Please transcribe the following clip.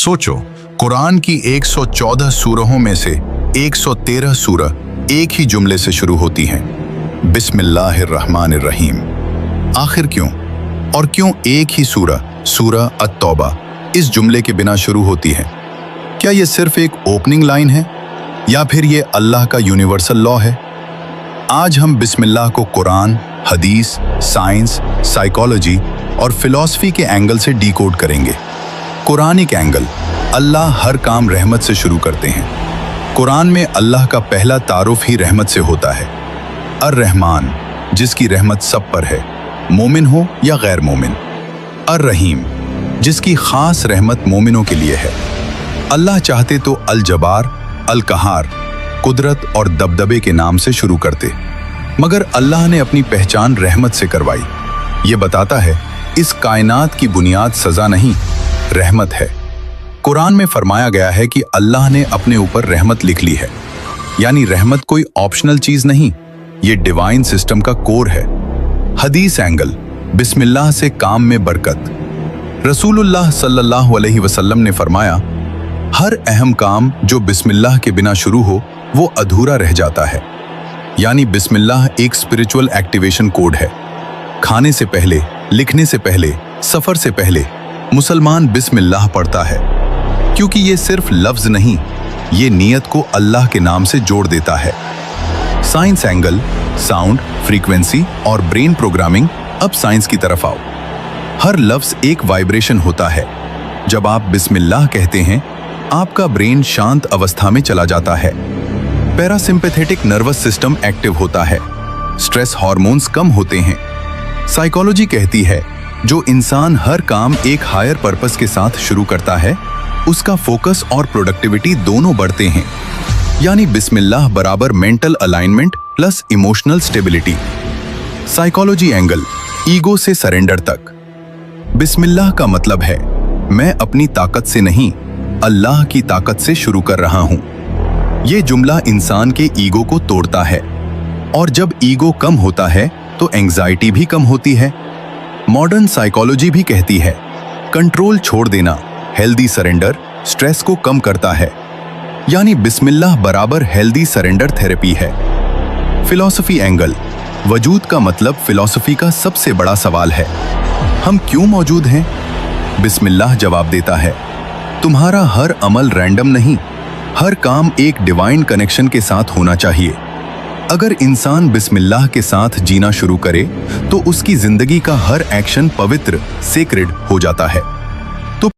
सोचो, कुरान की 114 सूरहों में से 113 सूरह एक ही जुमले से शुरू होती हैं, बिस्मिल्लाहिर्रहमानिर्रहीम। आखिर क्यों? और क्यों एक ही सूरह अत-तौबा इस जुमले के बिना शुरू होती है? क्या ये सिर्फ एक ओपनिंग लाइन है या फिर ये अल्लाह का यूनिवर्सल लॉ है? आज हम बिस्मिल्लाह को कुरान, हदीस, साइंस, साइकोलॉजी और फिलॉसफी के एंगल से डीकोड करेंगे। कुरानिक एंगल, अल्लाह हर काम रहमत से शुरू करते हैं। कुरान में अल्लाह का पहला तारुफ ही रहमत से होता है। अर-रहमान, जिसकी रहमत सब पर है, मोमिन हो या गैर मोमिन। अर-रहीम, जिसकी खास रहमत मोमिनों के लिए है। अल्लाह चाहते तो अल-जबार, अल-कहार, कुदरत और दबदबे के नाम से शुरू करते, मगर अल्लाह ने अपनी पहचान रहमत से करवाई। ये बताता है इस कायनात की बुनियाद सजा नहीं, रहमत है। कुरान में फरमाया गया है कि अल्लाह ने अपने ऊपर रहमत लिख ली है, यानी रहमत कोई ऑप्शनल चीज नहीं, ये डिवाइन सिस्टम का कोर है। हदीस एंगल, बिस्मिल्लाह से काम में बरकत। रसूलुल्लाह सल्लल्लाहु अलैहि वसल्लम ने फरमाया, हर अहम काम जो बिस्मिल्लाह के बिना शुरू हो वो अधूरा रह जाता है। यानी बिस्मिल्लाह एक स्पिरिचुअल एक्टिवेशन कोड है। खाने से पहले, लिखने से पहले, सफर से पहले मुसलमान बिस्मिल्लाह पढ़ता है, क्योंकि ये सिर्फ लफ्ज नहीं, ये नियत को अल्लाह के नाम से जोड़ देता है। साइंस एंगल, साउंड, फ्रीक्वेंसी और ब्रेन प्रोग्रामिंग। अब साइंस की तरफ आओ। हर लफ्ज एक वाइब्रेशन होता है। जब आप बिस्मिल्लाह कहते हैं, आपका ब्रेन शांत अवस्था में चला जाता है। पैरासिम्पैथेटिक नर्वस सिस्टम एक्टिव होता है, स्ट्रेस हार्मोन्स कम होते हैं। साइकोलॉजी कहती है, जो इंसान हर काम एक हायर पर्पस के साथ शुरू करता है, उसका फोकस और प्रोडक्टिविटी दोनों बढ़ते हैं। यानी बिस्मिल्लाह बराबर mental alignment plus emotional stability. Psychology angle, ego से सरेंडर तक। बिस्मिल्लाह का मतलब है, मैं अपनी ताकत से नहीं, अल्लाह की ताकत से शुरू कर रहा हूं। ये जुमला इंसान के ईगो को तोड़ता है, और जब ईगो कम होता है तो एंग्जाइटी भी कम होती है। मॉडर्न साइकोलॉजी भी कहती है, कंट्रोल छोड़ देना, हेल्दी सरेंडर, स्ट्रेस को कम करता है। यानी बिस्मिल्लाह बराबर हेल्दी सरेंडर थेरेपी है। फिलॉसफी एंगल, वजूद का मतलब फिलॉसफी का सबसे बड़ा सवाल है, हम क्यों मौजूद हैं? बिस्मिल्लाह जवाब देता है, तुम्हारा हर अमल रैंडम नहीं, हर काम एक डिवाइन कनेक्शन के साथ होना चाहिए। अगर इंसान बिस्मिल्लाह के साथ जीना शुरू करे तो उसकी जिंदगी का हर एक्शन पवित्र, सेक्रेड हो जाता है।